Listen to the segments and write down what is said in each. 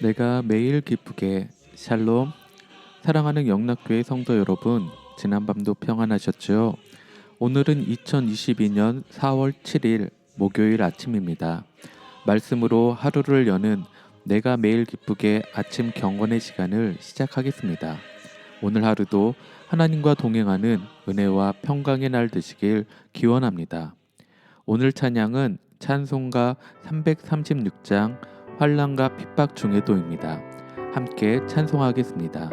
내가 매일 기쁘게 샬롬. 사랑하는 영락교회 성도 여러분, 지난밤도 평안하셨죠? 오늘은 2022년 4월 7일 목요일 아침입니다. 말씀으로 하루를 여는 내가 매일 기쁘게 아침 경건의 시간을 시작하겠습니다. 오늘 하루도 하나님과 동행하는 은혜와 평강의 날 되시길 기원합니다. 오늘 찬양은 찬송가 336장 환난과 핍박 중에도입니다. 함께 찬송하겠습니다.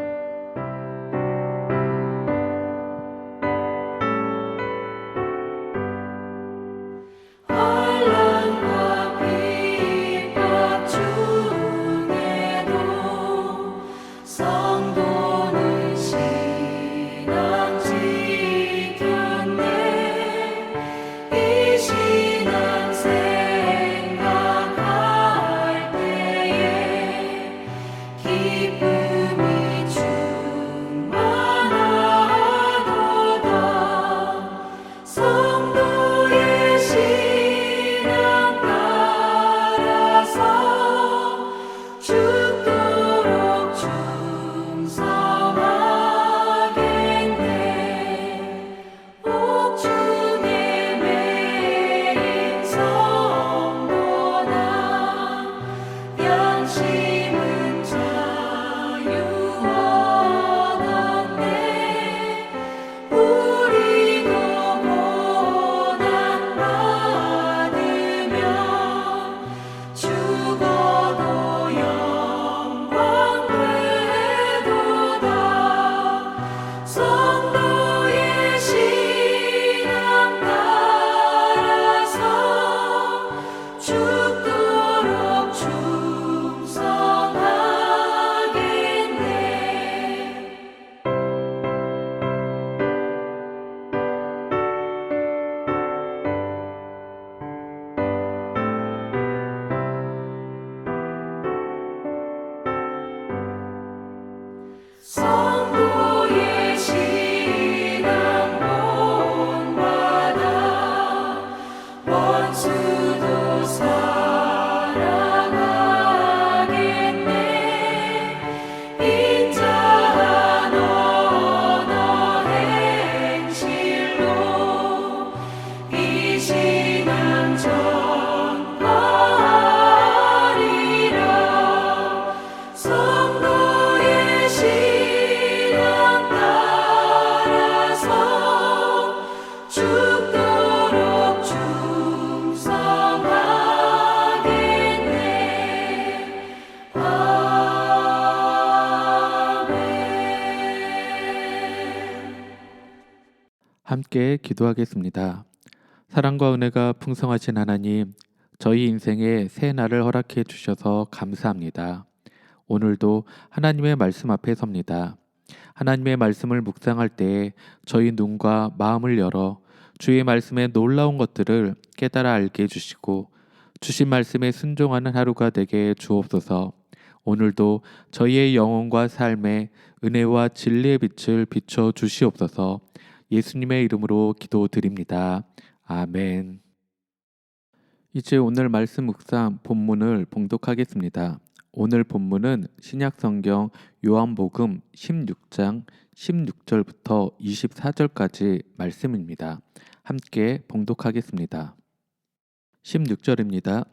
환난과 핍박 중에도 성도는 신앙 지켰네. 이 신앙 생각할 때에 기쁨이 충만하도다. 성도의 신앙 따라서 죽도록 충성하겠네. 옥중에 매인 성도나 양심은 자유하단네. 우리도 고난받으며 죽어도 영광 되도다. 성도의 신앙 따라서 죽도록 충성하겠네. 성도의 신앙 본받아 원수도 사랑하겠네. 인자한 언어 행실로 이 신앙 전파하리라. 성도의 신앙 따라서 죽도록 충성하겠네. 아멘. 함께 기도하겠습니다. 사랑과 은혜가 풍성하신 하나님, 저희 인생에 새 날을 허락해 주셔서 감사합니다. 오늘도 하나님의 말씀 앞에 섭니다. 하나님의 말씀을 묵상할 때에 저희 눈과 마음을 열어 주의 말씀의 놀라운 것들을 깨달아 알게 해주시고 주신 말씀에 순종하는 하루가 되게 주옵소서. 오늘도 저희의 영혼과 삶에 은혜와 진리의 빛을 비춰 주시옵소서. 예수님의 이름으로 기도드립니다. 아멘. 이제 오늘 말씀 묵상 본문을 봉독하겠습니다. 오늘 본문은 신약성경 요한복음 16장 16절부터 24절까지 말씀입니다. 함께 봉독하겠습니다. 16절입니다.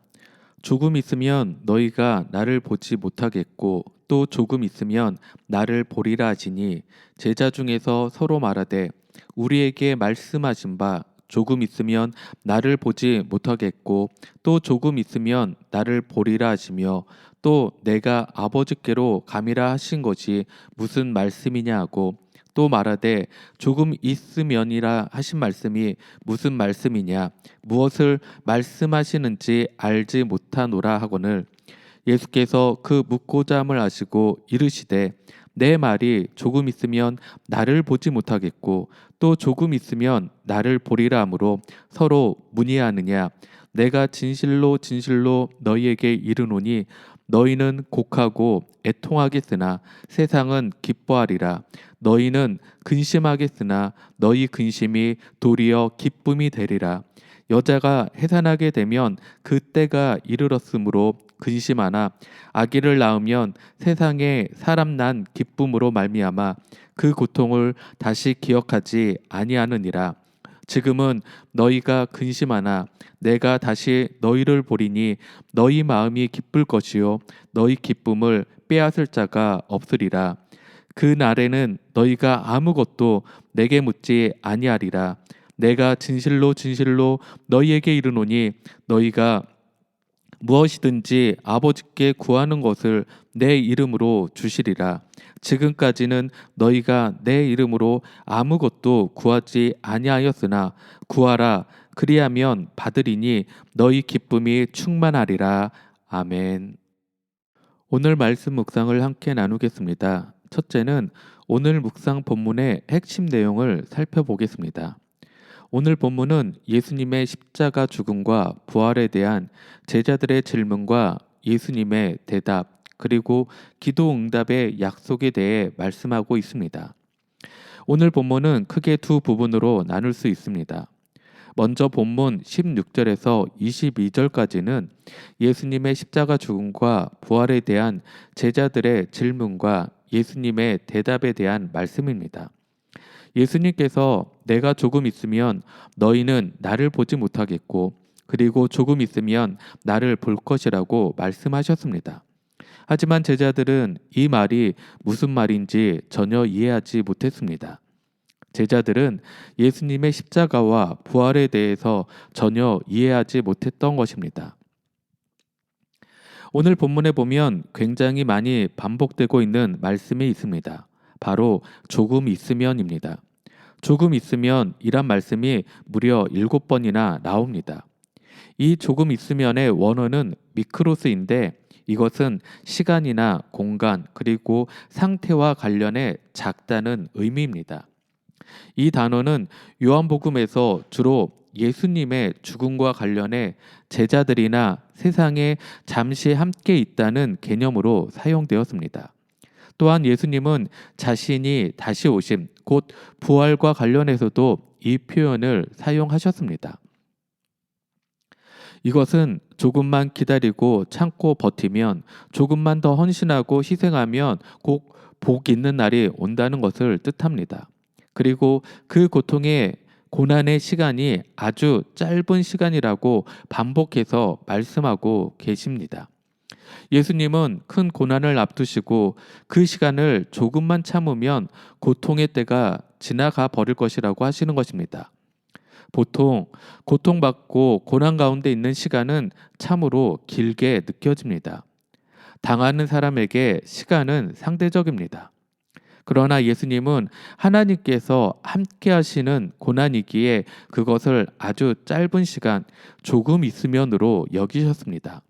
조금 있으면 너희가 나를 보지 못하겠고 또 조금 있으면 나를 보리라 하시니 제자 중에서 서로 말하되 우리에게 말씀하신 바 조금 있으면 나를 보지 못하겠고 또 조금 있으면 나를 보리라 하시며 또 내가 아버지께로 감이라 하신 것이 무슨 말씀이냐 하고 또 말하되 조금 있으면이라 하신 말씀이 무슨 말씀이냐 무엇을 말씀하시는지 알지 못하노라 하거늘 예수께서 그 묻고자 함을 아시고 이르시되 내 말이 조금 있으면 나를 보지 못하겠고 또 조금 있으면 나를 보리라 하므로 서로 문의하느냐. 내가 진실로 진실로 너희에게 이르노니 너희는 곡하고 애통하겠으나 세상은 기뻐하리라. 너희는 근심하겠으나 너희 근심이 도리어 기쁨이 되리라. 여자가 해산하게 되면 그 때가 이르렀으므로 근심하나 아기를 낳으면 세상에 사람 난 기쁨으로 말미암아 그 고통을 다시 기억하지 아니하느니라. 지금은 너희가 근심하나 내가 다시 너희를 보리니 너희 마음이 기쁠 것이요 너희 기쁨을 빼앗을 자가 없으리라. 그 날에는 너희가 아무것도 내게 묻지 아니하리라. 내가 진실로 진실로 너희에게 이르노니 너희가 무엇이든지 아버지께 구하는 것을 내 이름으로 주시리라. 지금까지는 너희가 내 이름으로 아무것도 구하지 아니하였으나 구하라. 그리하면 받으리니 너희 기쁨이 충만하리라. 아멘. 오늘 말씀 묵상을 함께 나누겠습니다. 첫째는 오늘 묵상 본문의 핵심 내용을 살펴보겠습니다. 오늘 본문은 예수님의 십자가 죽음과 부활에 대한 제자들의 질문과 예수님의 대답, 그리고 기도 응답의 약속에 대해 말씀하고 있습니다. 오늘 본문은 크게 두 부분으로 나눌 수 있습니다. 먼저 본문 16절에서 22절까지는 예수님의 십자가 죽음과 부활에 대한 제자들의 질문과 예수님의 대답에 대한 말씀입니다. 예수님께서 내가 조금 있으면 너희는 나를 보지 못하겠고 그리고 조금 있으면 나를 볼 것이라고 말씀하셨습니다. 하지만 제자들은 이 말이 무슨 말인지 전혀 이해하지 못했습니다. 제자들은 예수님의 십자가와 부활에 대해서 전혀 이해하지 못했던 것입니다. 오늘 본문에 보면 굉장히 많이 반복되고 있는 말씀이 있습니다. 바로 조금 있으면입니다. 조금 있으면 이란 말씀이 무려 7번이나 나옵니다. 이 조금 있으면의 원어는 미크로스인데 이것은 시간이나 공간 그리고 상태와 관련해 작다는 의미입니다. 이 단어는 요한복음에서 주로 예수님의 죽음과 관련해 제자들이나 세상에 잠시 함께 있다는 개념으로 사용되었습니다. 또한 예수님은 자신이 다시 오심, 곧 부활과 관련해서도 이 표현을 사용하셨습니다. 이것은 조금만 기다리고 참고 버티면, 조금만 더 헌신하고 희생하면 꼭 복 있는 날이 온다는 것을 뜻합니다. 그리고 그 고통의 고난의 시간이 아주 짧은 시간이라고 반복해서 말씀하고 계십니다. 예수님은 큰 고난을 앞두시고 그 시간을 조금만 참으면 고통의 때가 지나가 버릴 것이라고 하시는 것입니다. 보통 고통받고 고난 가운데 있는 시간은 참으로 길게 느껴집니다. 당하는 사람에게 시간은 상대적입니다. 그러나 예수님은 하나님께서 함께 하시는 고난이기에 그것을 아주 짧은 시간, 조금 있으면으로 여기셨습니다.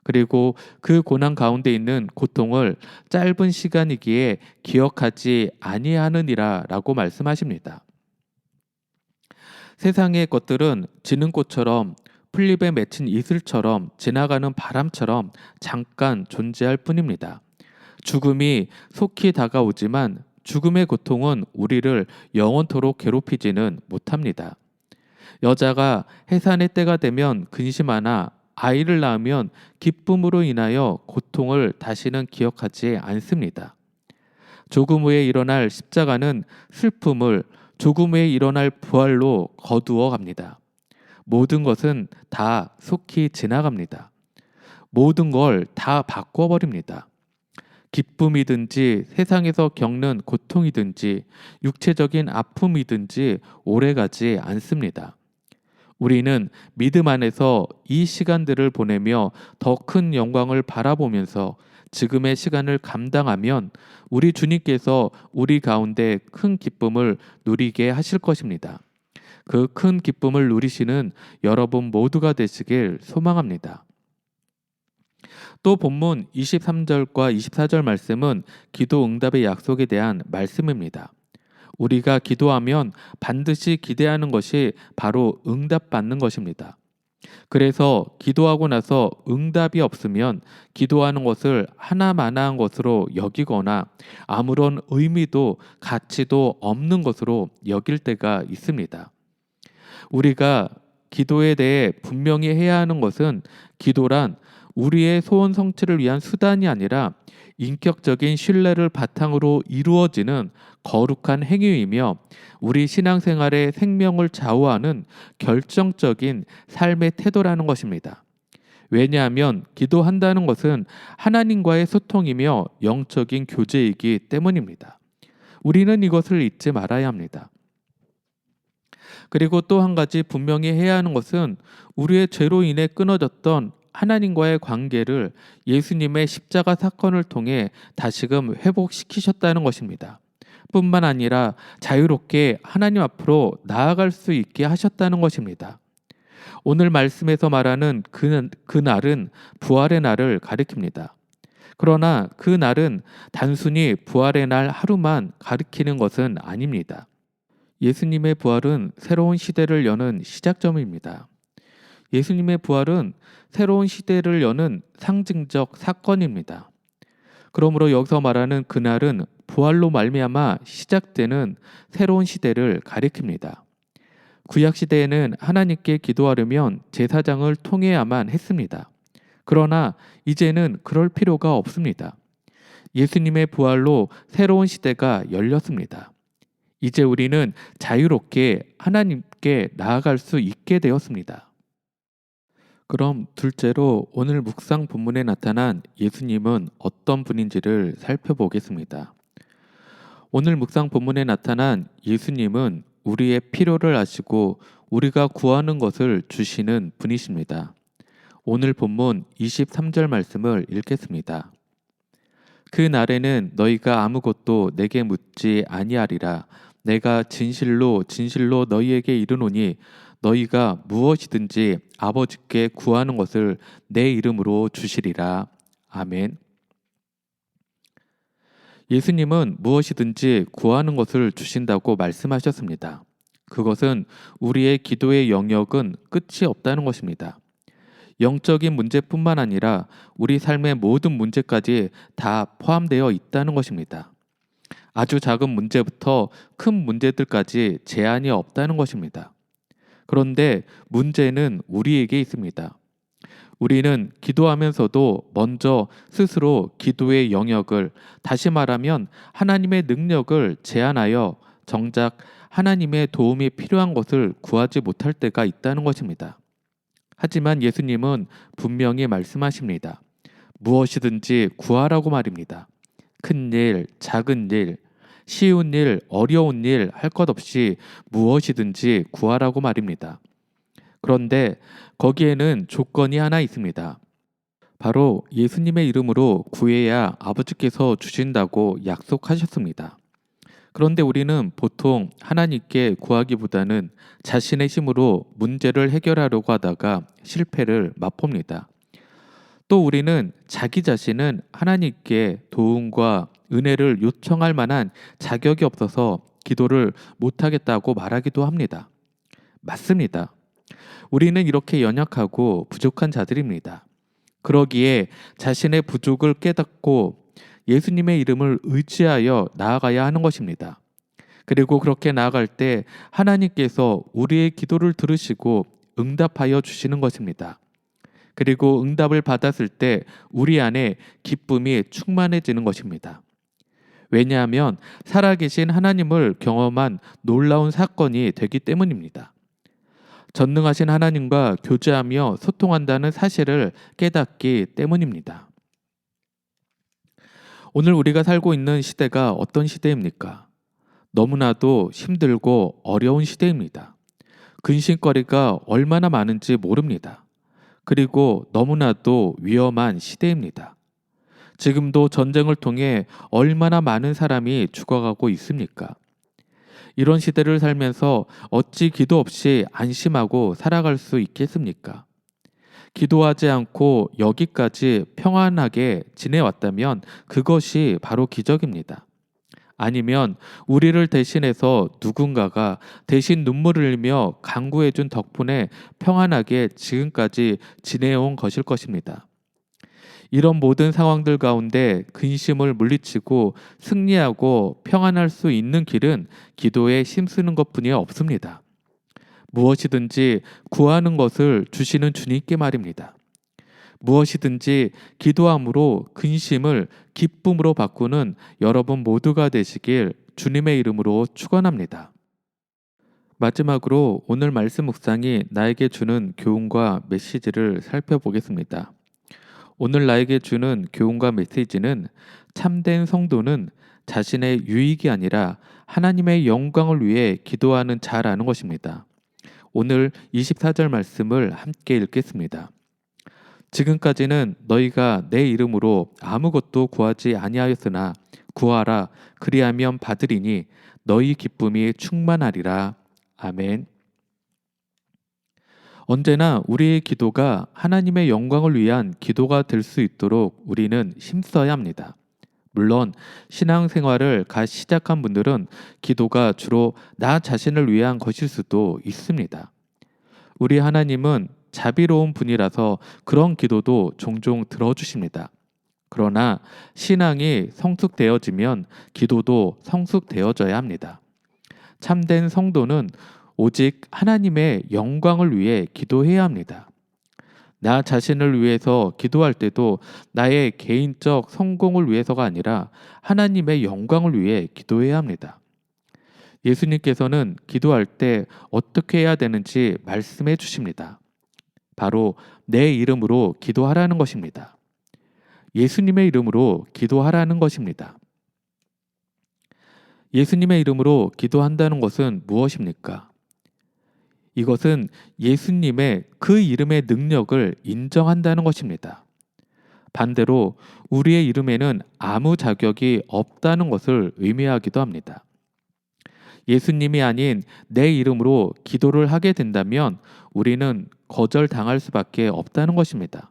그리고 그 고난 가운데 있는 고통을 짧은 시간이기에 기억하지 아니하느니라 라고 말씀하십니다. 세상의 것들은 지는 꽃처럼 풀잎에 맺힌 이슬처럼 지나가는 바람처럼 잠깐 존재할 뿐입니다. 죽음이 속히 다가오지만 죽음의 고통은 우리를 영원토록 괴롭히지는 못합니다. 여자가 해산의 때가 되면 근심하나 아이를 낳으면 기쁨으로 인하여 고통을 다시는 기억하지 않습니다. 조금 후에 일어날 십자가는 슬픔을 조금 후에 일어날 부활로 거두어 갑니다. 모든 것은 다 속히 지나갑니다. 모든 걸 다 바꿔버립니다. 기쁨이든지 세상에서 겪는 고통이든지 육체적인 아픔이든지 오래가지 않습니다. 우리는 믿음 안에서 이 시간들을 보내며 더 큰 영광을 바라보면서 지금의 시간을 감당하면 우리 주님께서 우리 가운데 큰 기쁨을 누리게 하실 것입니다. 그 큰 기쁨을 누리시는 여러분 모두가 되시길 소망합니다. 또 본문 23절과 24절 말씀은 기도 응답의 약속에 대한 말씀입니다. 우리가 기도하면 반드시 기대하는 것이 바로 응답받는 것입니다. 그래서 기도하고 나서 응답이 없으면 기도하는 것을 하나마나한 것으로 여기거나 아무런 의미도 가치도 없는 것으로 여길 때가 있습니다. 우리가 기도에 대해 분명히 해야 하는 것은 기도란 우리의 소원 성취를 위한 수단이 아니라 인격적인 신뢰를 바탕으로 이루어지는 거룩한 행위이며 우리 신앙생활의 생명을 좌우하는 결정적인 삶의 태도라는 것입니다. 왜냐하면 기도한다는 것은 하나님과의 소통이며 영적인 교제이기 때문입니다. 우리는 이것을 잊지 말아야 합니다. 그리고 또 한 가지 분명히 해야 하는 것은 우리의 죄로 인해 끊어졌던 하나님과의 관계를 예수님의 십자가 사건을 통해 다시금 회복시키셨다는 것입니다. 뿐만 아니라 자유롭게 하나님 앞으로 나아갈 수 있게 하셨다는 것입니다. 오늘 말씀에서 말하는 그날은 부활의 날을 가리킵니다. 그러나 그 날은 단순히 부활의 날 하루만 가리키는 것은 아닙니다. 예수님의 부활은 새로운 시대를 여는 시작점입니다. 예수님의 부활은 새로운 시대를 여는 상징적 사건입니다. 그러므로 여기서 말하는 그날은 부활로 말미암아 시작되는 새로운 시대를 가리킵니다. 구약 시대에는 하나님께 기도하려면 제사장을 통해야만 했습니다. 그러나 이제는 그럴 필요가 없습니다. 예수님의 부활로 새로운 시대가 열렸습니다. 이제 우리는 자유롭게 하나님께 나아갈 수 있게 되었습니다. 그럼 둘째로 오늘 묵상 본문에 나타난 예수님은 어떤 분인지를 살펴보겠습니다. 오늘 묵상 본문에 나타난 예수님은 우리의 필요를 아시고 우리가 구하는 것을 주시는 분이십니다. 오늘 본문 23절 말씀을 읽겠습니다. 그 날에는 너희가 아무것도 내게 묻지 아니하리라. 내가 진실로 진실로 너희에게 이르노니 너희가 무엇이든지 아버지께 구하는 것을 내 이름으로 주시리라. 아멘. 예수님은 무엇이든지 구하는 것을 주신다고 말씀하셨습니다. 그것은 우리의 기도의 영역은 끝이 없다는 것입니다. 영적인 문제뿐만 아니라 우리 삶의 모든 문제까지 다 포함되어 있다는 것입니다. 아주 작은 문제부터 큰 문제들까지 제한이 없다는 것입니다. 그런데 문제는 우리에게 있습니다. 우리는 기도하면서도 먼저 스스로 기도의 영역을, 다시 말하면 하나님의 능력을 제한하여 정작 하나님의 도움이 필요한 것을 구하지 못할 때가 있다는 것입니다. 하지만 예수님은 분명히 말씀하십니다. 무엇이든지 구하라고 말입니다. 큰 일, 작은 일, 쉬운 일, 어려운 일 할 것 없이 무엇이든지 구하라고 말입니다. 그런데 거기에는 조건이 하나 있습니다. 바로 예수님의 이름으로 구해야 아버지께서 주신다고 약속하셨습니다. 그런데 우리는 보통 하나님께 구하기보다는 자신의 힘으로 문제를 해결하려고 하다가 실패를 맛봅니다. 또 우리는 자기 자신은 하나님께 도움과 은혜를 요청할 만한 자격이 없어서 기도를 못하겠다고 말하기도 합니다. 맞습니다. 우리는 이렇게 연약하고 부족한 자들입니다. 그러기에 자신의 부족을 깨닫고 예수님의 이름을 의지하여 나아가야 하는 것입니다. 그리고 그렇게 나아갈 때 하나님께서 우리의 기도를 들으시고 응답하여 주시는 것입니다. 그리고 응답을 받았을 때 우리 안에 기쁨이 충만해지는 것입니다. 왜냐하면 살아계신 하나님을 경험한 놀라운 사건이 되기 때문입니다. 전능하신 하나님과 교제하며 소통한다는 사실을 깨닫기 때문입니다. 오늘 우리가 살고 있는 시대가 어떤 시대입니까? 너무나도 힘들고 어려운 시대입니다. 근심거리가 얼마나 많은지 모릅니다. 그리고 너무나도 위험한 시대입니다. 지금도 전쟁을 통해 얼마나 많은 사람이 죽어가고 있습니까? 이런 시대를 살면서 어찌 기도 없이 안심하고 살아갈 수 있겠습니까? 기도하지 않고 여기까지 평안하게 지내왔다면 그것이 바로 기적입니다. 아니면 우리를 대신해서 누군가가 대신 눈물을 흘리며 간구해준 덕분에 평안하게 지금까지 지내온 것일 것입니다. 이런 모든 상황들 가운데 근심을 물리치고 승리하고 평안할 수 있는 길은 기도에 힘쓰는 것뿐이 없습니다. 무엇이든지 구하는 것을 주시는 주님께 말입니다. 무엇이든지 기도함으로 근심을 기쁨으로 바꾸는 여러분 모두가 되시길 주님의 이름으로 축원합니다. 마지막으로 오늘 말씀 묵상이 나에게 주는 교훈과 메시지를 살펴보겠습니다. 오늘 나에게 주는 교훈과 메시지는 참된 성도는 자신의 유익이 아니라 하나님의 영광을 위해 기도하는 자라는 것입니다. 오늘 24절 말씀을 함께 읽겠습니다. 지금까지는 너희가 내 이름으로 아무것도 구하지 아니하였으나 구하라 그리하면 받으리니 너희 기쁨이 충만하리라. 아멘. 언제나 우리의 기도가 하나님의 영광을 위한 기도가 될 수 있도록 우리는 힘써야 합니다. 물론 신앙생활을 갓 시작한 분들은 기도가 주로 나 자신을 위한 것일 수도 있습니다. 우리 하나님은 자비로운 분이라서 그런 기도도 종종 들어주십니다. 그러나 신앙이 성숙되어지면 기도도 성숙되어져야 합니다. 참된 성도는 오직 하나님의 영광을 위해 기도해야 합니다. 나 자신을 위해서 기도할 때도 나의 개인적 성공을 위해서가 아니라 하나님의 영광을 위해 기도해야 합니다. 예수님께서는 기도할 때 어떻게 해야 되는지 말씀해 주십니다. 바로 내 이름으로 기도하라는 것입니다. 예수님의 이름으로 기도하라는 것입니다. 예수님의 이름으로 기도한다는 것은 무엇입니까? 이것은 예수님의 그 이름의 능력을 인정한다는 것입니다. 반대로 우리의 이름에는 아무 자격이 없다는 것을 의미하기도 합니다. 예수님이 아닌 내 이름으로 기도를 하게 된다면 우리는 거절당할 수밖에 없다는 것입니다.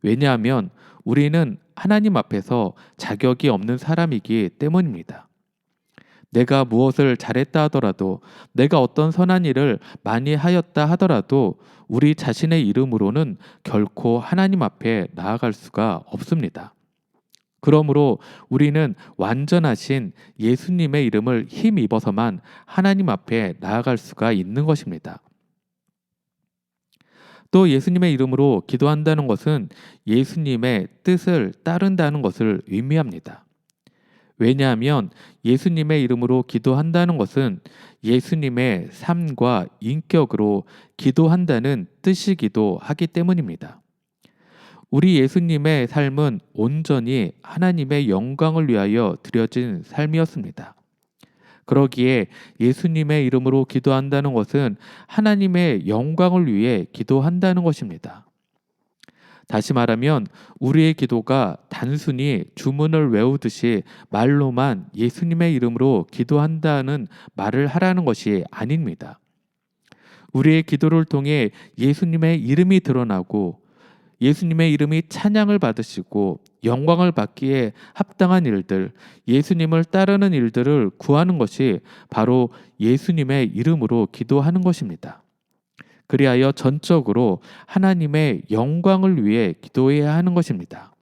왜냐하면 우리는 하나님 앞에서 자격이 없는 사람이기 때문입니다. 내가 무엇을 잘했다 하더라도, 내가 어떤 선한 일을 많이 하였다 하더라도 우리 자신의 이름으로는 결코 하나님 앞에 나아갈 수가 없습니다. 그러므로 우리는 완전하신 예수님의 이름을 힘입어서만 하나님 앞에 나아갈 수가 있는 것입니다. 또 예수님의 이름으로 기도한다는 것은 예수님의 뜻을 따른다는 것을 의미합니다. 왜냐하면 예수님의 이름으로 기도한다는 것은 예수님의 삶과 인격으로 기도한다는 뜻이기도 하기 때문입니다. 우리 예수님의 삶은 온전히 하나님의 영광을 위하여 드려진 삶이었습니다. 그러기에 예수님의 이름으로 기도한다는 것은 하나님의 영광을 위해 기도한다는 것입니다. 다시 말하면 우리의 기도가 단순히 주문을 외우듯이 말로만 예수님의 이름으로 기도한다는 말을 하라는 것이 아닙니다. 우리의 기도를 통해 예수님의 이름이 드러나고 예수님의 이름이 찬양을 받으시고 영광을 받기에 합당한 일들, 예수님을 따르는 일들을 구하는 것이 바로 예수님의 이름으로 기도하는 것입니다. 그리하여 전적으로 하나님의 영광을 위해 기도해야 하는 것입니다.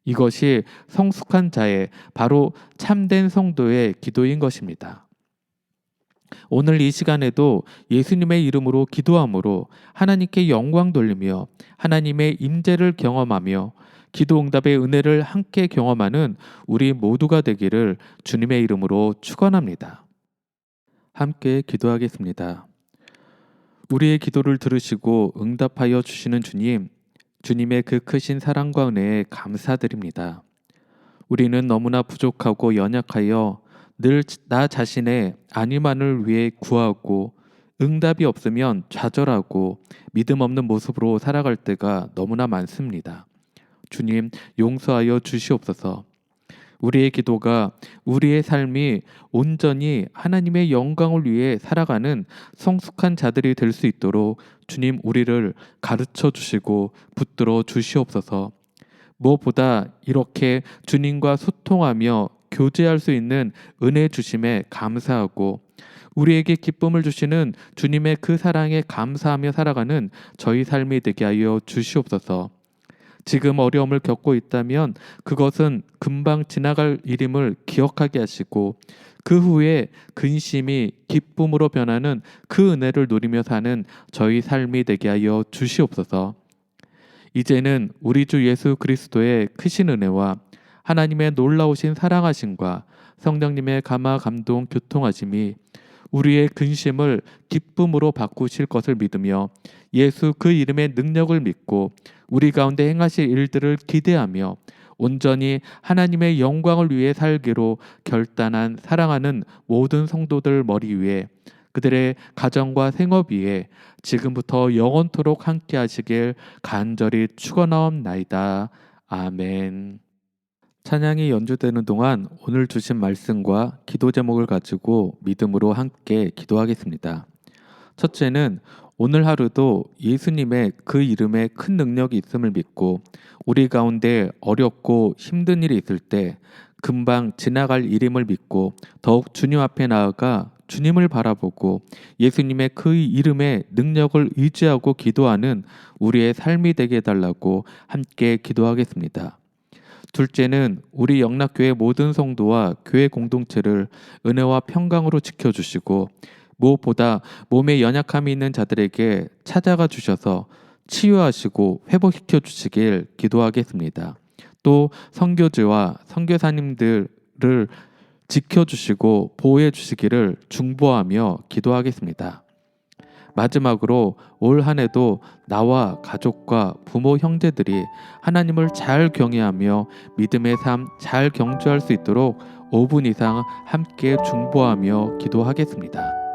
이것이 성숙한 자의 바로 참된 성도의 기도인 것입니다. 오늘 이 시간에도 예수님의 이름으로 기도함으로 하나님께 영광 돌리며 하나님의 임재를 경험하며 기도 응답의 은혜를 함께 경험하는 우리 모두가 되기를 주님의 이름으로 축원합니다. 함께 기도하겠습니다. 우리의 기도를 들으시고 응답하여 주시는 주님, 주님의 그 크신 사랑과 은혜에 감사드립니다. 우리는 너무나 부족하고 연약하여 늘 나 자신의 안위만을 위해 구하고 응답이 없으면 좌절하고 믿음 없는 모습으로 살아갈 때가 너무나 많습니다. 주님, 용서하여 주시옵소서. 우리의 기도가 우리의 삶이 온전히 하나님의 영광을 위해 살아가는 성숙한 자들이 될 수 있도록 주님 우리를 가르쳐 주시고 붙들어 주시옵소서. 무엇보다 이렇게 주님과 소통하며 교제할 수 있는 은혜 주심에 감사하고 우리에게 기쁨을 주시는 주님의 그 사랑에 감사하며 살아가는 저희 삶이 되게 하여 주시옵소서. 지금 어려움을 겪고 있다면 그것은 금방 지나갈 일임을 기억하게 하시고 그 후에 근심이 기쁨으로 변하는 그 은혜를 누리며 사는 저희 삶이 되게 하여 주시옵소서. 이제는 우리 주 예수 그리스도의 크신 은혜와 하나님의 놀라우신 사랑하심과 성령님의 감화 감동 교통하심이 우리의 근심을 기쁨으로 바꾸실 것을 믿으며 예수 그 이름의 능력을 믿고 우리 가운데 행하실 일들을 기대하며 온전히 하나님의 영광을 위해 살기로 결단한 사랑하는 모든 성도들 머리 위에 그들의 가정과 생업 위에 지금부터 영원토록 함께 하시길 간절히 축원하옵나이다. 아멘. 찬양이 연주되는 동안 오늘 주신 말씀과 기도 제목을 가지고 믿음으로 함께 기도하겠습니다. 첫째는 오늘 하루도 예수님의 그 이름에 큰 능력이 있음을 믿고 우리 가운데 어렵고 힘든 일이 있을 때 금방 지나갈 일임을 믿고 더욱 주님 앞에 나아가 주님을 바라보고 예수님의 그 이름의 능력을 의지하고 기도하는 우리의 삶이 되게 해달라고 함께 기도하겠습니다. 둘째는 우리 영락교회 모든 성도와 교회 공동체를 은혜와 평강으로 지켜주시고 무엇보다 몸에 연약함이 있는 자들에게 찾아가 주셔서 치유하시고 회복시켜 주시길 기도하겠습니다. 또 선교지와 선교사님들을 지켜주시고 보호해 주시기를 중보하며 기도하겠습니다. 마지막으로 올 한 해도 나와 가족과 부모 형제들이 하나님을 잘 경외하며 믿음의 삶 잘 경주할 수 있도록 5분 이상 함께 중보하며 기도하겠습니다.